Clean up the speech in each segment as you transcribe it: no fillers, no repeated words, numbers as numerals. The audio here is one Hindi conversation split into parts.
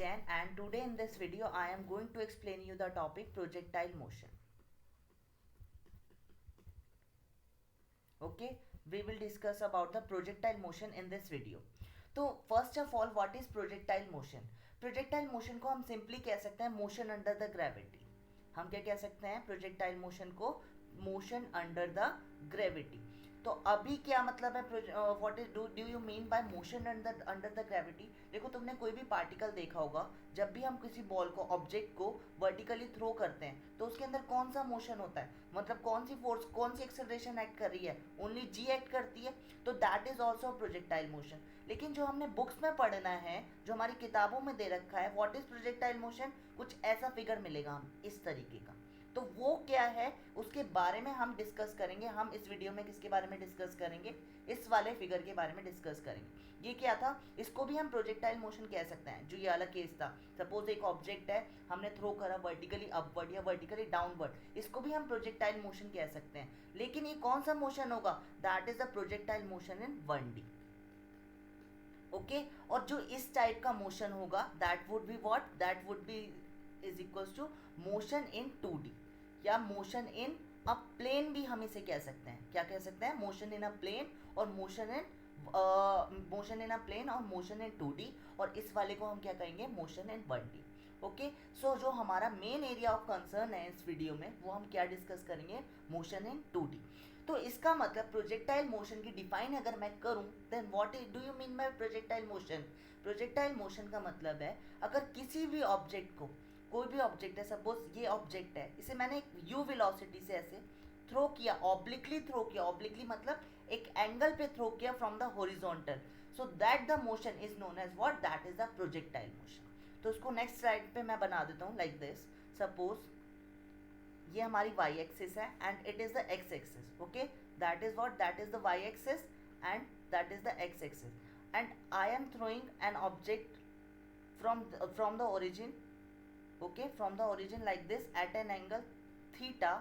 Jain, and today in this video I am going to explain you the topic projectile motion. Okay, we will discuss about the projectile motion in this video. तो first of all, what is projectile motion? Projectile motion को हम simply कह सकते हैं motion under the gravity. हम क्या कह सकते हैं projectile motion को motion under the gravity. तो अभी क्या मतलब है what is do you mean bye motion under the gravity? देखो, तुमने कोई भी पार्टिकल देखा होगा, जब भी हम किसी बॉल को ऑब्जेक्ट को वर्टिकली थ्रो करते हैं तो उसके अंदर कौन सा मोशन होता है, मतलब कौन सी फोर्स, कौन सी एक्सेलरेशन एक्ट कर रही है? ओनली जी एक्ट करती है, तो that is also projectile motion. लेकिन जो हमने बुक्स में पढ़ना है, जो हमारी किताबों में दे रखा है व्हाट इज प्रोजेक्टाइल मोशन, कुछ ऐसा फिगर मिलेगा हम इस तरीके का. तो वो क्या है उसके बारे में हम डिस्कस करेंगे. हम इस वीडियो में किसके बारे में डिस्कस करेंगे? इस वाले फिगर के बारे में डिस्कस करेंगे. ये क्या था? इसको भी हम प्रोजेक्टाइल मोशन कह सकते हैं. जो ये वाला केस था, सपोज एक ऑब्जेक्ट है, हमने थ्रो करा वर्टिकली अपवर्ड या वर्टिकली डाउनवर्ड, इसको भी हम प्रोजेक्टाइल मोशन कह सकते हैं. लेकिन ये कौन सा मोशन होगा? That is the projectile motion in 1D. Okay, और जो इस टाइप का मोशन होगा that would be what? That would be is equals to motion in 2D या मोशन इन अ प्लेन भी हम इसे कह सकते हैं. क्या कह सकते हैं? मोशन इन अ प्लेन और मोशन इन अ प्लेन और मोशन इन 2D, और इस वाले को हम क्या कहेंगे? Motion in 1D. ओके, सो जो हमारा मेन एरिया ऑफ कंसर्न है इस वीडियो में, वो हम क्या डिस्कस करेंगे? Motion in 2D. तो इसका मतलब प्रोजेक्टाइल मोशन की डिफाइन अगर मैं करूं, then what do you mean by projectile motion? Projectile motion का मतलब है अगर किसी भी ऑब्जेक्ट को, कोई भी ऑब्जेक्ट है, सपोज ये ऑब्जेक्ट है, इसे मैंने एक यू वेलोसिटी से ऐसे थ्रो किया, ऑब्लिकली थ्रो किया. ऑब्लिकली मतलब एक एंगल पे थ्रो किया from the horizontal, so that the motion is known as what? That is the projectile motion. तो उसको नेक्स्ट स्लाइड पे मैं बना देता हूँ लाइक दिस. सपोज ये हमारी y एक्सिस है and it is the x axis. Okay, that is what? That is the y axis and that is the x axis, and I am throwing an object from the origin, okay, from the origin like this at an angle theta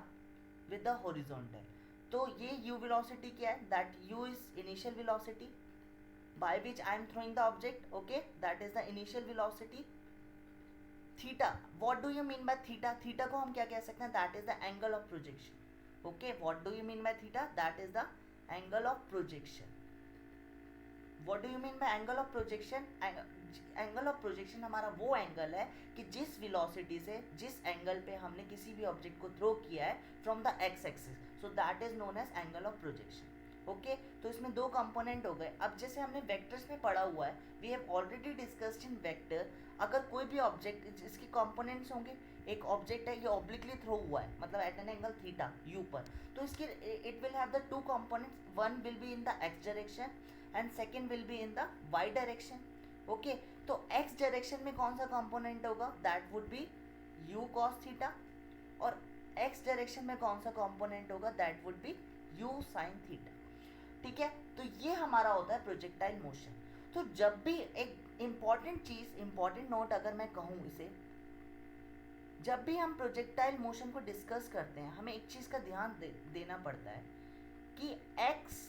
with the horizontal. तो ये u velocity क्या है? that u is initial velocity by which I am throwing the object. okay, that is the initial velocity. theta, what do you mean by theta? theta को हम क्या कह सकते हैं? that is the angle of projection. okay, what do you mean by theta? that is the angle of projection. What do you mean by angle of projection? Angle of projection हमारा वो एंगल है कि जिस वेलोसिटी से, जिस एंगल पे हमने किसी भी ऑब्जेक्ट को थ्रो किया है from the x axis, so that is known as angle of projection. Okay, तो इसमें दो कंपोनेंट हो गए. अब जैसे हमने वेक्टर्स में पढ़ा हुआ है, we have already discussed in vector. अगर कोई भी ऑब्जेक्ट, इसके कंपोनेंट्स होंगे, एक ऑब्जेक्ट है, ये ऑब्लिकली थ्रो हुआ है, मतलब at an angle theta u पर, तो इसके it will have the two components. One will be in the x direction and second will be in the y direction. Okay, तो x डायरेक्शन में कौन सा कंपोनेंट होगा? That would be u cos theta, और x डायरेक्शन में कौन सा कंपोनेंट होगा? That would be u sin theta. ठीक है, तो ये हमारा होता है प्रोजेक्टाइल मोशन. तो जब भी एक इंपॉर्टेंट चीज, इंपॉर्टेंट नोट अगर मैं कहूँ इसे, जब भी हम प्रोजेक्टाइल मोशन को डिस्कस करते हैं, हमें एक चीज का ध्यान देना पड़ता है कि x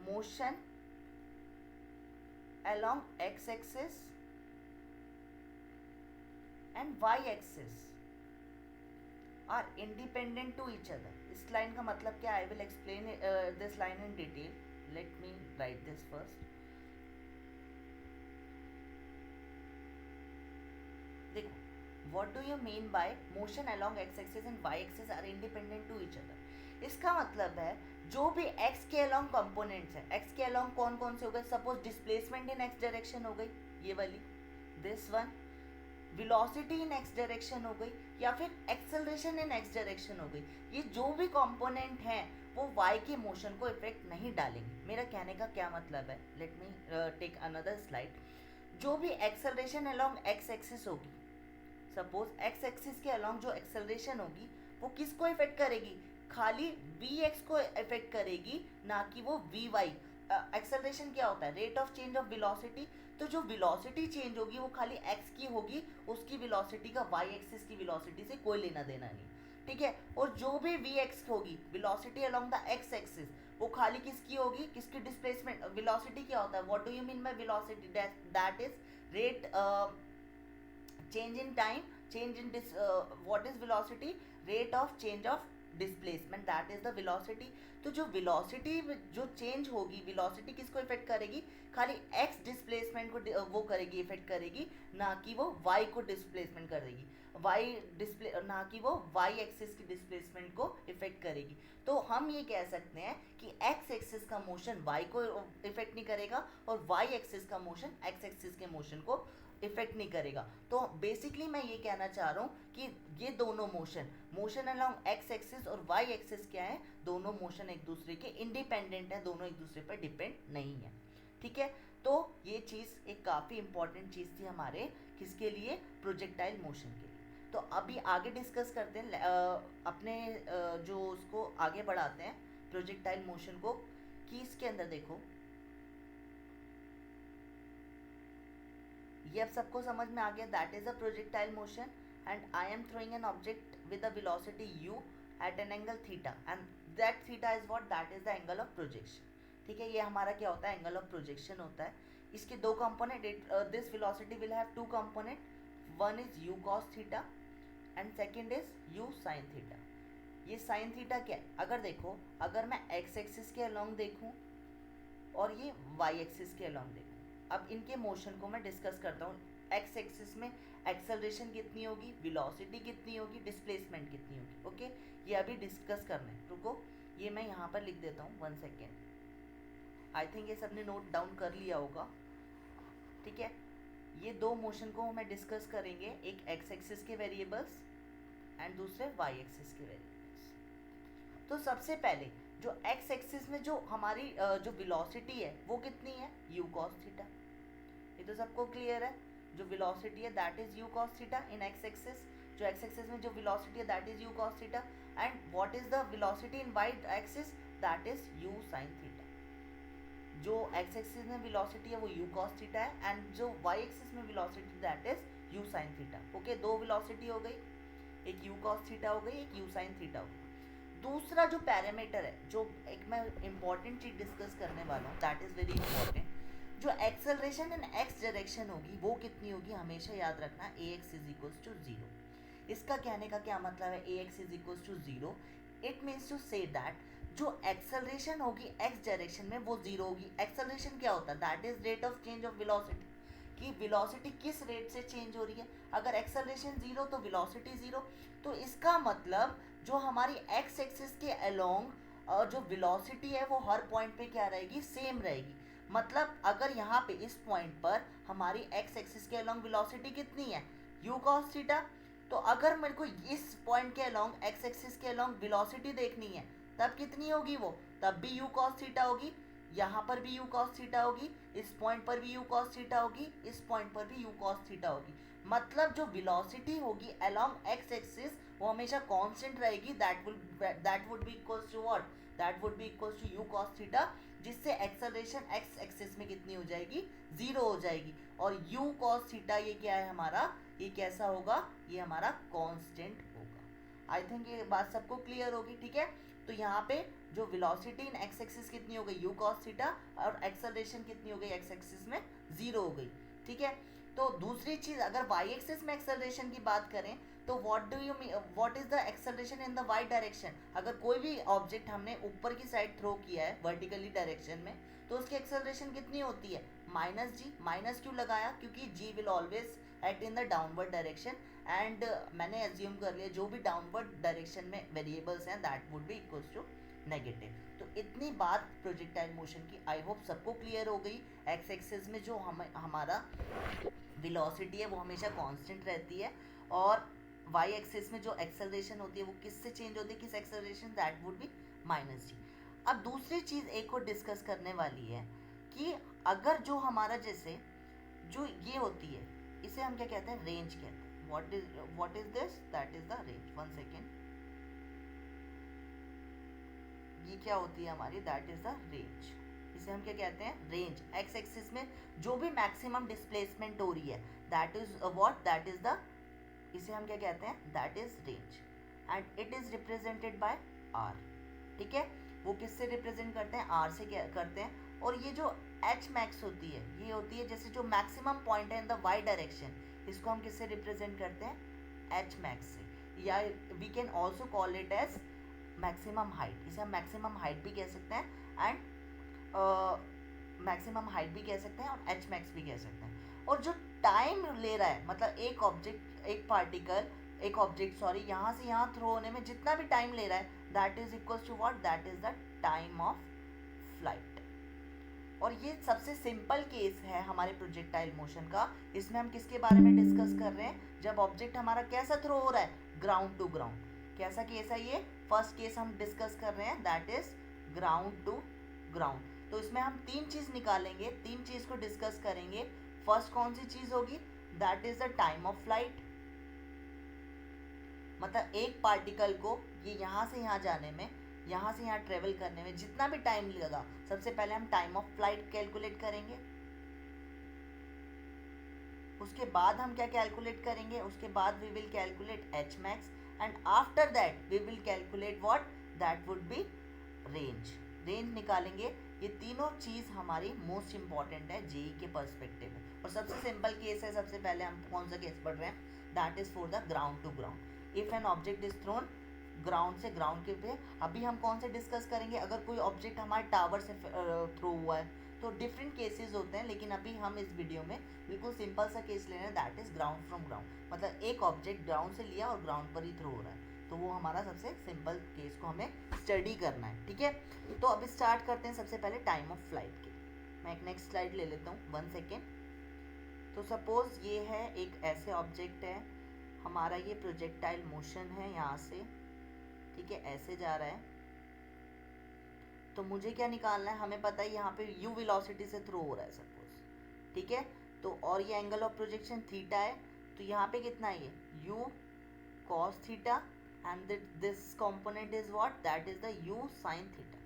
motion along x axis and y axis are independent to each other. इस लाइन का मतलब क्या? I will explain this line in detail. Let me write this first. देखो, what do you mean by motion along x axis and y axis are independent to each other? इसका मतलब है जो भी x के अलॉन्ग कंपोनेंट्स है, x के अलॉन्ग कौन कौन से हो गए? Suppose displacement in x direction हो गई, ये वाली, this one, velocity in x direction हो गई, या फिर एक्सेलरेशन इन x डायरेक्शन हो गई. ये जो भी कंपोनेंट हैं वो y के मोशन को इफेक्ट नहीं डालेंगे. मेरा कहने का क्या मतलब है? Let me take another slide. जो भी एक्सेलरेशन अलॉन्ग x एक्सिस होगी, सपोज x एक्सिस के अलॉन्ग जो एक्सेलरेशन होगी वो किसको इफेक्ट करेगी? खाली vx को इफेक्ट करेगी, ना कि वो vy. एक्सेलरेशन क्या होता है? Rate of change of velocity. तो जो वेलोसिटी चेंज होगी वो खाली x की होगी, उसकी वेलोसिटी का y एक्सिस की वेलोसिटी से कोई लेना देना नहीं. ठीक है, और जो भी vx होगी, velocity along the x axis, वो खाली किसकी होगी? किसकी डिस्प्लेसमेंट? वेलोसिटी क्या होता है? What do you mean by velocity? That is rate change in time, change in what is velocity, rate of change of displacement, that is the velocity. तो जो velocity जो change होगी, velocity किसको इफेक्ट करेगी, खाली x डिस्प्लेसमेंट को वो करेगी, इफेक्ट करेगी, ना कि वो y को डिस्प्लेसमेंट करेगी, y डिस्प्ले ना कि वो y एक्सिस की डिस्प्लेसमेंट को इफेक्ट करेगी. तो हम ये कह सकते हैं कि x एक्सिस का मोशन y को इफेक्ट नहीं करेगा और y एक्सिस का मोशन x एक्सिस के मोशन को इफेक्ट नहीं करेगा. तो बेसिकली मैं ये कहना चाह रहा हूँ कि ये दोनों मोशन अलोंग एक्स एक्सिस और वाई एक्सिस क्या है, दोनों मोशन एक दूसरे के इंडिपेंडेंट है, दोनों एक दूसरे पर डिपेंड नहीं है. ठीक है, तो ये चीज़ एक काफ़ी इंपॉर्टेंट चीज़ थी हमारे किसके लिए, प्रोजेक्टाइल मोशन के लिए. तो अभी आगे डिस्कस करते हैं अपने जो उसको आगे बढ़ाते हैं प्रोजेक्टाइल मोशन को, कि इसके अंदर देखो ये अब सबको समझ में आ गया. That is a projectile motion and I am throwing an object with a velocity u at an angle theta and that theta is what, that is the angle of projection. ठीक है, ये हमारा क्या होता है, एंगल ऑफ प्रोजेक्शन होता है. इसके दो component, this velocity will have two component, one is u cos theta and second is u sin theta. ये sin थीटा क्या है, अगर देखो, अगर मैं x एक्सिस के अलोंग देखूं और ये y एक्सिस के अलोंग देखूं, अब इनके मोशन को मैं डिस्कस करता हूँ. एक्स एक्सिस में एक्सेलरेशन कितनी होगी, वेलोसिटी कितनी होगी, डिस्प्लेसमेंट कितनी होगी. ओके, ये अभी डिस्कस करना है. रुको, ये मैं यहाँ पर लिख देता हूँ, 1 सेकेंड. आई थिंक ये सबने नोट डाउन कर लिया होगा. ठीक है, ये दो मोशन को हमें डिस्कस करेंगे, एक एक्स एक्सिस के वेरिएबल्स एंड दूसरे वाई एक्सिस के वेरिएबल्स. तो सबसे पहले जो एक्स एक्सिस में जो हमारी जो वेलोसिटी है वो कितनी है, u cos थीटा. ये तो सबको क्लियर है, जो वेलोसिटी है that is u cos theta in x axis. जो एक्स एक्सिस में जो वेलोसिटी है that is u cos theta and what is the velocity in y axis, that is u sin theta. जो एक्स एक्सिस में वेलोसिटी है वो u cos थीटा है एंड जो वाई एक्सिस में velocity that is u sin theta. Okay, दो वेलोसिटी हो गई, एक u cos थीटा हो गई, एक u sin थीटा हो गई. दूसरा जो पैरामीटर है, जो एक मैं इंपॉर्टेंट चीज डिस्कस करने वाला हूँ, दैट इज वेरी इंपॉर्टेंट. जो एक्सेलरेशन इन एक्स डायरेक्शन होगी वो कितनी होगी, हमेशा याद रखना, ax इज इक्वल्स टू 0. इसका कहने का क्या मतलब है, ax is equals to 0. It means to say that जो एक्सेलरेशन होगी एक्स डायरेक्शन में वो 0 होगी. एक्सेलरेशन क्या होता है, that is rate of change of velocity, कि वेलोसिटी किस रेट से चेंज हो रही है. अगर एक्सेलरेशन 0 तो वेलोसिटी 0. तो इसका मतलब जो हमारी एक्स एक्सिस के अलोंग जो वेलोसिटी है वो हर पॉइंट पे क्या रहेगी, सेम रहेगी. मतलब अगर यहाँ पे इस पॉइंट पर हमारी एक्स एक्सिस के अलोंग वेलोसिटी कितनी है, u cos थीटा, तो अगर मेरे को इस पॉइंट के अलोंग एक्स एक्सिस के अलोंग वेलोसिटी देखनी है तब कितनी होगी वो, तब भी u cos थीटा होगी. यहाँ पर भी u cos थीटा होगी, इस पॉइंट पर भी u cos थीटा होगी, इस पॉइंट पर भी u cos थीटा होगी. मतलब जो वेलोसिटी होगी अलोंग एक्स एक्सिस वो हमेशा कांस्टेंट रहेगी. That would be equals to what, that would be equals to u cos theta, जिससे एक्सेलरेशन एक्स एक्सिस में कितनी हो जाएगी, 0 हो जाएगी. और u cos थीटा ये क्या है हमारा, ये कैसा होगा, ये हमारा कांस्टेंट होगा. आई थिंक ये बात सबको क्लियर होगी. ठीक है, तो यहाँ पे जो वेलोसिटी इन एक्स एक्सिस कितनी हो गई, u cos थीटा, और एक्सेलरेशन कितनी हो गई एक्स एक्सिस में, 0 हो गई. ठीक है, तो दूसरी चीज, अगर y एक्सिस में एक्सेलरेशन की बात करें तो what is the acceleration in the y direction. अगर कोई भी ऑब्जेक्ट हमने ऊपर की साइड थ्रो किया है वर्टिकली डायरेक्शन में, तो उसकी एक्सेलरेशन कितनी होती है, -g. माइनस क्यों लगाया, क्योंकि g will always act in the downward direction and मैंने एज्यूम कर लिया जो भी डाउनवर्ड डायरेक्शन में वेरिएबल्स हैं that would be equals to negative. तो इतनी बात प्रोजेक्टाइल मोशन की आई होप सबको क्लियर हो गई. एक्स एक्सिस में जो हमारा वेलोसिटी है वो हमेशा कांस्टेंट रहती है और वाई एक्सिस में जो एक्सेलरेशन होती है वो किससे चेंज होती है, किस acceleration, that would B -g. अब दूसरी चीज़ एक और डिस्कस करने वाली है कि अगर जो हमारा जैसे जो ये होती है इसे हम क्या कहते हैं, रेंज कहते हैं. What is this, that is the range. 1 second, ये क्या होती है हमारी, दैट इज द रेंज. इसे हम क्या कहते हैं, रेंज. एक्स एक्सिस में जो भी मैक्सिमम डिस्प्लेसमेंट हो रही है that is what, that is the, इसे हम क्या कहते हैं, that is range and it is represented by r. ठीक है, वो किससे रिप्रेजेंट करते हैं, r से क्या करते हैं. और ये जो h मैक्स होती है ये होती है जैसे जो मैक्सिमम पॉइंट है इन द y डायरेक्शन, इसको हम किससे रिप्रेजेंट करते हैं, एच मैक्स से, या we can also call it as maximum height, इसे हम मैक्सिमम हाइट भी कह सकते हैं एंड मैक्सिमम हाइट भी कह सकते हैं और एच मैक्स भी कह सकते हैं। और जो टाइम ले रहा है, मतलब एक ऑब्जेक्ट, एक पार्टिकल, एक ऑब्जेक्ट सॉरी, यहाँ से यहाँ थ्रो होने में जितना भी टाइम ले रहा है, that is equal to what, that is the time of flight. और ये सबसे सिंपल केस है हमारे प्रोजेक्टाइल मोशन का। इसमें हम किसके बारे में डिस्कस कर रहे हैं, जब ऑब्जेक्ट हमारा कैसा थ्रो हो रहा है, ग्राउंड टू ग्राउंड। कैसा केस है ये, फर्स्ट केस हम डिस्कस कर रहे हैं, that is ground to ground. तो इसमें हम तीन चीज निकालेंगे, तीन चीज को डिस्कस करेंगे। फर्स्ट कौन सी चीज होगी, that is the time of flight, मतलब एक पार्टिकल को ये यहाँ से यहाँ जाने में, यहाँ से यहाँ ट्रेवल करने में जितना भी टाइम लगा, सबसे पहले हम टाइम ऑफ फ्लाइट कैलकुलेट करेंगे। उसके बाद हम क्या कैलकुलेट करेंगे, उसके बाद we will calculate H max and after that we will calculate what, that would be range. Range निकालेंगे। ये तीनों चीज़ हमारी मोस्ट इंपॉर्टेंट है जेई के पर्सपेक्टिव में। और सबसे सिंपल केस है, सबसे पहले हम कौन सा केस पढ़ रहे हैं, that is for the ground to ground. If an object is thrown ground से ग्राउंड के पे, अभी हम कौन से डिस्कस करेंगे, अगर कोई ऑब्जेक्ट हमारे टावर से थ्रो हुआ है तो डिफरेंट केसेस होते हैं, लेकिन अभी हम इस वीडियो में बिल्कुल सिंपल सा केस ले रहे हैं, that is ground from ground. मतलब एक ऑब्जेक्ट ग्राउंड से लिया और ग्राउंड पर ही थ्रो हो रहा है, तो वो हमारा सबसे सिंपल केस को हमें स्टडी करना है, ठीक है। तो अब स्टार्ट करते हैं सबसे पहले टाइम ऑफ फ्लाइट के। मैं एक नेक्स्ट स्लाइड ले लेता हूँ, 1 सेकेंड। तो सपोज ये है एक ऐसे ऑब्जेक्ट है, हमारा ये प्रोजेक्टाइल मोशन है यहाँ से, ठीक है, ऐसे जा रहा है। तो मुझे क्या निकालना है, हमें पता है यहाँ पे u वेलोसिटी से थ्रो हो रहा है सपोज, ठीक है। तो और ये एंगल ऑफ प्रोजेक्शन थीटा है, तो यहाँ पे कितना है, ये u cos theta and this component is what, that is the u sin theta.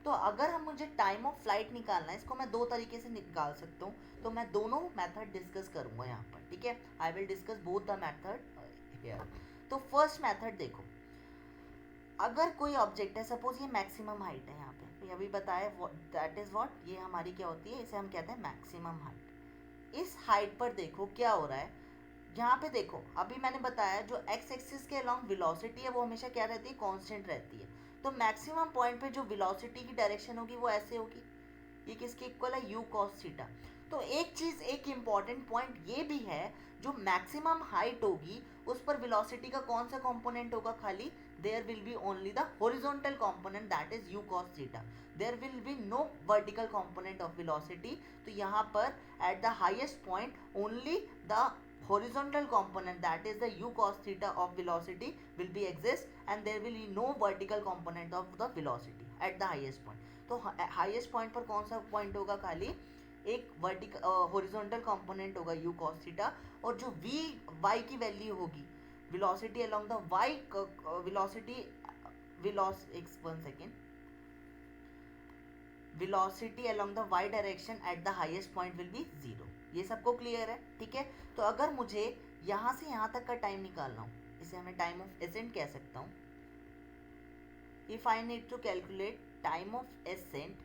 तो अगर हम मुझे टाइम ऑफ फ्लाइट निकालना है, इसको मैं दो तरीके से निकाल सकता हूँ, तो मैं दोनों मेथड डिस्कस करूँगा यहाँ पर, ठीक है। I will discuss both the method here. तो फर्स्ट मेथड देखो, अगर कोई ऑब्जेक्ट है, सपोज ये मैक्सिमम हाइट है यहाँ पे, तो अभी बताया दैट इज व्हाट, ये हमारी क्या होती है, इसे हम कहते हैं मैक्सिमम हाइट। इस हाइट पर देखो क्या हो रहा है, यहाँ पे देखो अभी मैंने बताया जो एक्स एक्सिस के अलोंग वेलोसिटी है वो हमेशा क्या रहती है, कांस्टेंट रहती है। तो मैक्सिमम पॉइंट पे जो वेलोसिटी की डायरेक्शन होगी वो ऐसे होगी, ये किसके इक्वल है, u cos थीटा। तो एक चीज, एक इंपॉर्टेंट पॉइंट ये भी है, जो मैक्सिमम हाइट होगी उस पर वेलोसिटी का कौन सा कंपोनेंट होगा, खाली there will be only the horizontal component, that is u cos theta. There will be no vertical component of velocity. तो यहाँ पर at the highest point only the horizontal component, that is the u cos theta of velocity will be exist, and there will be no vertical component of the velocity at the highest point. तो highest point पर कौन सा point होगा, खाली एक वर्टिकल हॉरिजॉन्टल कंपोनेंट होगा u cos थीटा, और जो v y की वैल्यू होगी, velocity along the y velocity velocity along the y direction at the highest point will be 0। ये सबको क्लियर है, ठीक है। तो अगर मुझे यहाँ से यहाँ तक का टाइम निकालना हो, इसे हमें टाइम ऑफ एसेंट कह सकता हूँ। If I need to calculate time of ascent,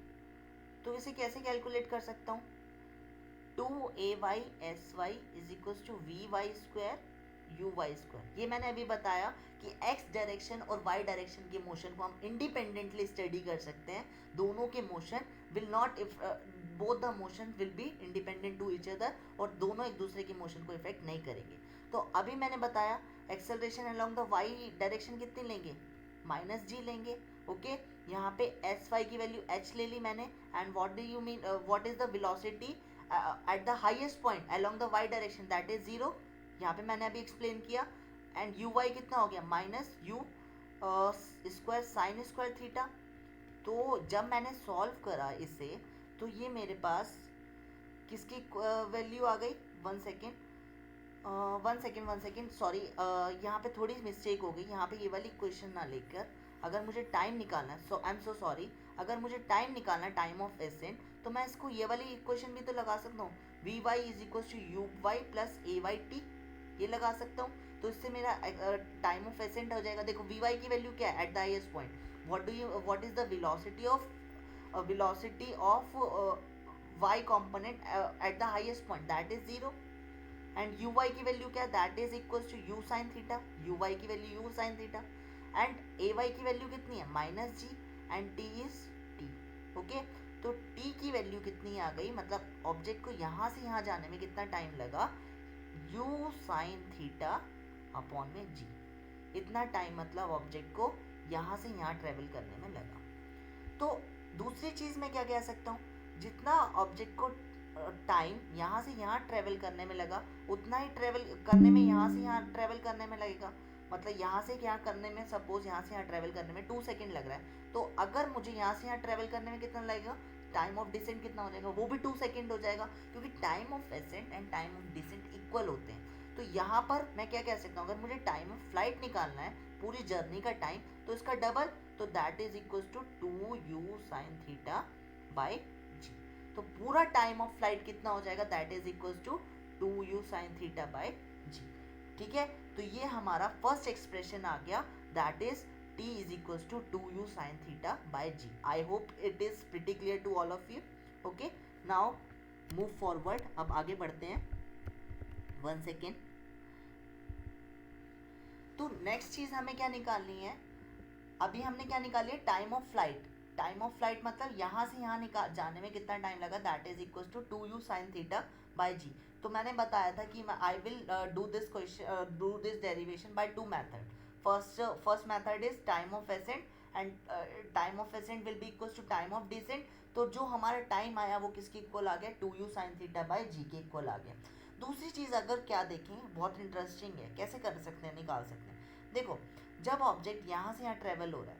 तो इसे कैसे कैलकुलेट कर सकता हूँ, 2ay sy is equals to vy square uy square. ये मैंने अभी बताया कि x डायरेक्शन और y डायरेक्शन के मोशन को हम इंडिपेंडेंटली स्टडी कर सकते हैं। दोनों के motion will not, both the motion will be independent to each other, और दोनों एक दूसरे के मोशन को इफेक्ट नहीं करेंगे। तो अभी मैंने बताया acceleration along the y direction कितनी लेंगे, -g लेंगे, ओके। यहाँ पे sy की वैल्यू h ले ली मैंने, and what do you mean, what is the velocity at the highest point along the y direction, that is 0। यहाँ पे मैंने अभी एक्सप्लेन किया। एंड यू वाई कितना हो गया, -u square sine square theta. तो जब मैंने सॉल्व करा इसे, तो ये मेरे पास किसकी वैल्यू आ गई, 1 सेकेंड सॉरी, यहाँ पे थोड़ी मिस्टेक हो गई। यहाँ पे ये वाली इक्वेशन ना लेकर अगर मुझे टाइम निकालना है, आई एम सो सॉरी, अगर मुझे टाइम निकालना है, टाइम ऑफ एसेंट, तो मैं इसको ये वाली इक्वेशन भी तो लगा सकता हूँ, vy is equal to u y plus a y t, ये लगा सकता हूँ। तो इससे मेरा टाइम ऑफ एसेंट हो जाएगा। देखो vy की वैल्यू क्या है at the highest point, what is the velocity of y component at the highest point, that is 0। And u y की वैल्यू क्या है, that is equal to u sine theta, u y की value u sine theta, and a y की वैल्यू कितनी है minus g, and t is t. Okay, तो टी की वैल्यू कितनी आ गई, मतलब ऑब्जेक्ट को यहाँ से यहाँ जाने में कितना टाइम लगा, यू साइन थीटा अपॉन में जी, इतना टाइम मतलब ऑब्जेक्ट को यहाँ से यहाँ ट्रेवल करने में लगा। तो दूसरी चीज़ मैं क्या कह सकता हूँ, जितना ऑब्जेक्ट को टाइम यहाँ से यहाँ ट्रेवल करने में लगा, उतना ही ट्रेवल करने में यहाँ से यहाँ ट्रेवल करने में लगेगा। मतलब यहाँ से यहाँ करने में, सपोज यहाँ से यहाँ ट्रेवल करने में 2 सेकेंड लग रहा है, तो अगर मुझे यहाँ से यहाँ ट्रेवल करने में कितना लगेगा, टाइम ऑफ डिसेंट कितना हो जाएगा, वो भी 2 सेकेंड हो जाएगा, क्योंकि time of ascent and time of descent equal होते हैं। तो यहाँ पर मैं क्या कह सकता हूँ, अगर मुझे टाइम ऑफ फ्लाइट निकालना है, पूरी जर्नी का टाइम, तो इसका डबल, तो that is equal to 2u sine theta by g. तो पूरा टाइम ऑफ फ्लाइट कितना हो जाएगा, that is equal to 2u sine theta by g. ठीक है, तो ये हमारा फर्स्ट एक्सप्रेशन आ गया, that is t is equal to 2u sine theta by g. I hope it is pretty clear to all of you. Okay, now move forward, अब आगे बढ़ते हैं। 1 सेकेंड। तो नेक्स्ट चीज हमें क्या निकालनी है, अभी हमने क्या निकाली है, time of flight. Time of flight मतलब यहाँ से यहाँ निकाल जाने में कितना टाइम लगा, that is equal to 2u sine theta by g. तो मैंने बताया था कि I will do this question, do this derivation by 2 method. First method is time of ascent, and time of ascent will be equal to time of descent. तो जो हमारा टाइम आया वो किसके इक्वल आ गया, 2u साइन थीटा बाई जी के इक्वल आ गया। दूसरी चीज़ अगर क्या देखें, बहुत इंटरेस्टिंग है, कैसे कर सकते हैं, निकाल सकते हैं। देखो, जब ऑब्जेक्ट यहाँ से यहाँ ट्रेवल हो रहा है,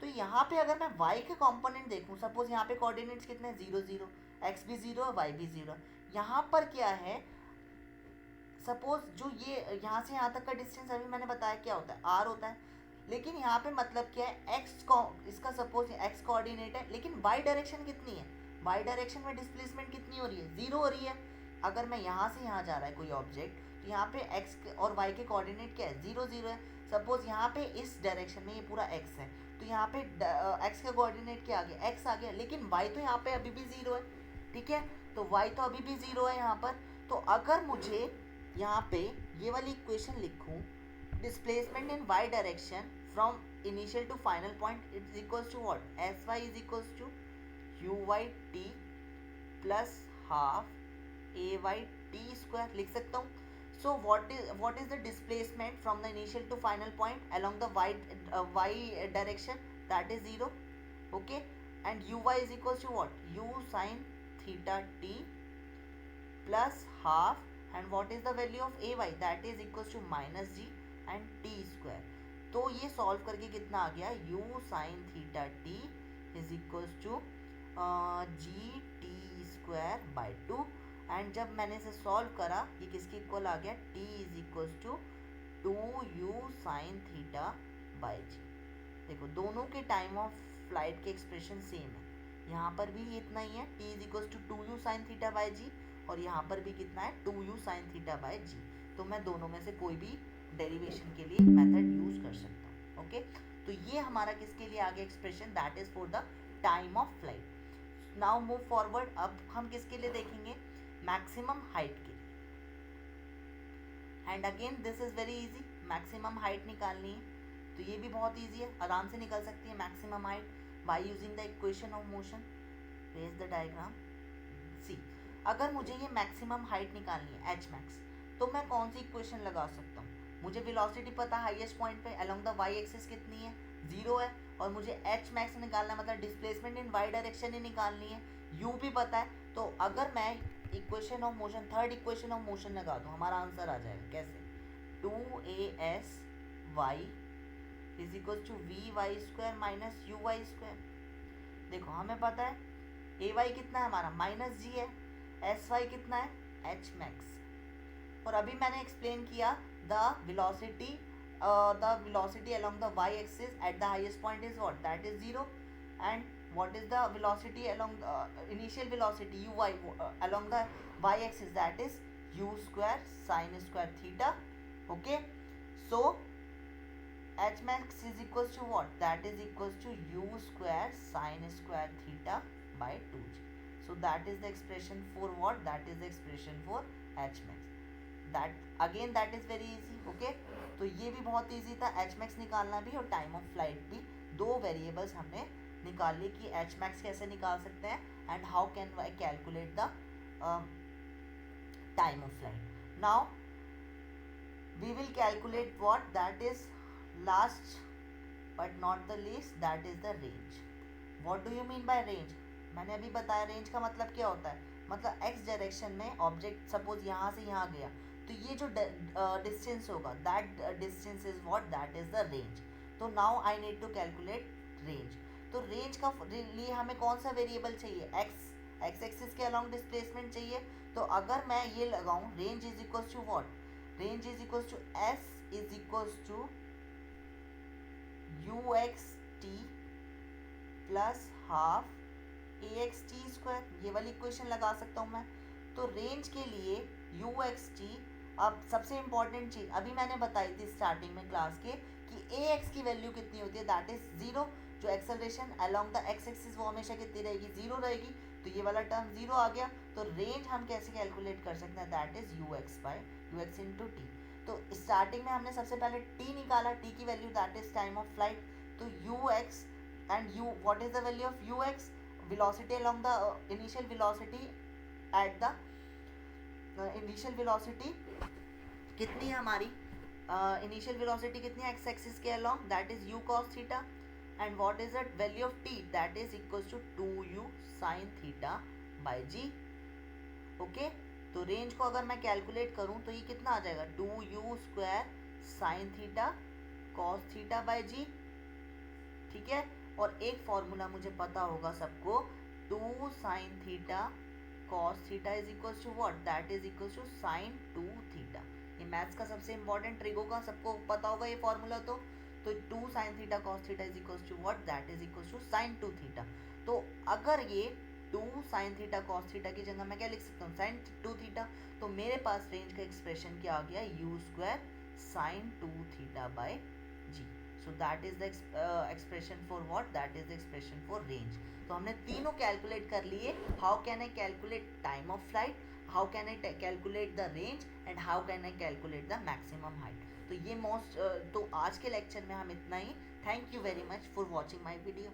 तो यहाँ पे अगर मैं y के कंपोनेंट देखूँ, सपोज यहाँ पे कोऑर्डिनेट्स कितने, 0 0, x भी 0 है, y भी 0। यहाँ पर क्या है, सपोज जो ये यहाँ से यहाँ तक का डिस्टेंस अभी मैंने बताया क्या होता है, r होता है, लेकिन यहाँ पे मतलब क्या है, x को इसका सपोज x कोऑर्डिनेट है, लेकिन y डायरेक्शन कितनी है, y डायरेक्शन में डिस्प्लेसमेंट कितनी हो रही है, 0 हो रही है। अगर मैं यहाँ से यहाँ जा रहा है कोई ऑब्जेक्ट, तो यहाँ पे x और y के कोऑर्डिनेट क्या है, 0 0 है। सपोज यहाँ पे इस डायरेक्शन में ये पूरा x है, तो यहाँ पे x का कोऑर्डिनेट क्या आ गया, x आ गया, लेकिन y तो यहाँ पे अभी भी 0 है। ठीक है, तो y तो अभी भी 0 है यहाँ पर। तो अगर मुझे यहाँ पे ये वाली इक्वेशन लिखूँ, displacement in y direction from initial to final point is equals to what, sy is equals to u y t plus half a y t square लिख सकता हूँ। So what is the displacement from the initial to final point along the y direction, that is 0. Okay, and uy is equals to what, u sin theta t plus half, and what is the value of ay, that is equals to minus g and t square. तो ये सॉल्व करके कितना आ गया, u sin theta t is equals to g t square by 2। And जब मैंने इसे सॉल्व करा, ये किसके इक्वल आ गया, t is equal to 2u sine theta by g. देखो, दोनों के टाइम ऑफ फ्लाइट के एक्सप्रेशन सेम है, यहाँ पर भी इतना ही है, t is equal to 2u sine theta by g, और यहाँ पर भी कितना है, 2u sine theta by g. तो मैं दोनों में से कोई भी डेरिवेशन के लिए मेथड यूज कर सकता हूँ। ओके, तो ये हमारा किसके लिए आ गया expression, that is for the time of flight. Now move forward, अब हम किसके लिए देखेंगे, मैक्सिमम हाइट के लिए। And again this is very easy, maximum height निकालनी है, तो ये भी बहुत इजी है, आराम से निकल सकती है maximum height by using the equation of motion. Raise the diagram. See, अगर मुझे ये मैक्सिमम हाइट निकालनी है एच मैक्स, तो मैं कौन सी इक्वेशन लगा सकता हूँ, मुझे वेलोसिटी पता है हाईएस्ट पॉइंट पे अलोंग द वाई एक्सिस कितनी है, 0 है, और मुझे एच मैक्स निकालना है, मतलब डिस्प्लेसमेंट इन वाई डायरेक्शन ही निकालनी है, यू भी पता है। तो अगर मैं equation of motion, third equation of motion लगा दूँ, हमारा आंसर आ जाएगा कैसे, 2as y is equal to v y square minus u y square. देखो, हमें पता है ए वाई कितना है हमारा, माइनस जी है, एस वाई कितना है, एच मैक्स। और अभी मैंने एक्सप्लेन किया the velocity along the y axis at the highest point is what, that is 0, and what is the velocity along initial velocity uy along the y axis, that is u square sin square theta. Okay, so h max is equals to what, that is equals to u square sin square theta by 2g. So that is the expression for what, that is the expression for h max. That is very easy. Okay, तो ये भी बहुत इजी था, एच मैक्स निकालना भी और टाइम ऑफ फ्लाइट भी. दो वेरिएबल्स हमने निकाल ली कि एच मैक्स कैसे निकाल सकते हैं and how can I calculate the time of flight. Now we will calculate what that is last but not the least, that is the range. What do you mean by range? मैंने अभी बताया रेंज का मतलब क्या होता है. मतलब x डायरेक्शन में ऑब्जेक्ट सपोज यहाँ से यहाँ गया, तो ये जो डिस्टेंस होगा that distance is what, that is the range. तो now I need to calculate range. तो रेंज का लिए हमें कौन सा वेरिएबल चाहिए, एक्स एक्सिस के अलॉन्ग डिस्प्लेसमेंट चाहिए. तो अगर मैं ये लगाऊं range is equals to what, range is equals to s is equals to uxt plus half axt square. ये वाली इक्वेशन लगा सकता हूँ मैं. तो रेंज के लिए uxt, अब सबसे इंपॉर्टेंट चीज अभी मैंने बताई थी स्टार्टिंग में क्लास के कि ax की वैल्यू कितनी होती है, दैट इज 0. जो acceleration along the x axis वो हमेशा कितनी रहेगी, 0 रहेगी. तो ये वाला टर्म 0 आ गया. तो रेंज हम कैसे कैलकुलेट कर सकते हैं, that is ux by ux into t. तो स्टार्टिंग में हमने सबसे पहले t निकाला, t की value that is time of flight. तो ux and u, what is the value of ux, velocity along the initial velocity at the initial velocity कितनी है हमारी, इनिशियल वेलोसिटी कितनी है एक्स एक्सिस के along, that is u cos theta. And what is the value of t, that is equals to 2u sin theta by g. Okay, तो रेंज को अगर मैं कैलकुलेट करूं तो ये कितना आ जाएगा, 2u square sine theta cos theta by g. ठीक है, और एक फॉर्मूला मुझे पता होगा सबको, 2 sine theta cos theta is equals to what, that is equals to sine 2 theta. ये मैथ्स का सबसे इंपॉर्टेंट ट्रिक होगा, सबको पता होगा ये फॉर्मूला. तो 2 sine theta cos theta is equals to what, that is equals to sine 2 theta. तो अगर ये 2 साइन थीटा कॉस थीटा की जगह मैं क्या लिख सकता हूँ, साइन 2 थीटा. तो मेरे पास रेंज का एक्सप्रेशन क्या आ गया, u square sine 2 theta by g. So that is the expression for what, that is the expression for range. तो हमने तीनों कैलकुलेट कर लिए. How can I calculate time of flight, how can I calculate the range and how can I calculate the maximum height. तो ये तो आज के लेक्चर में हम इतना ही. Thank you very much for watching my video.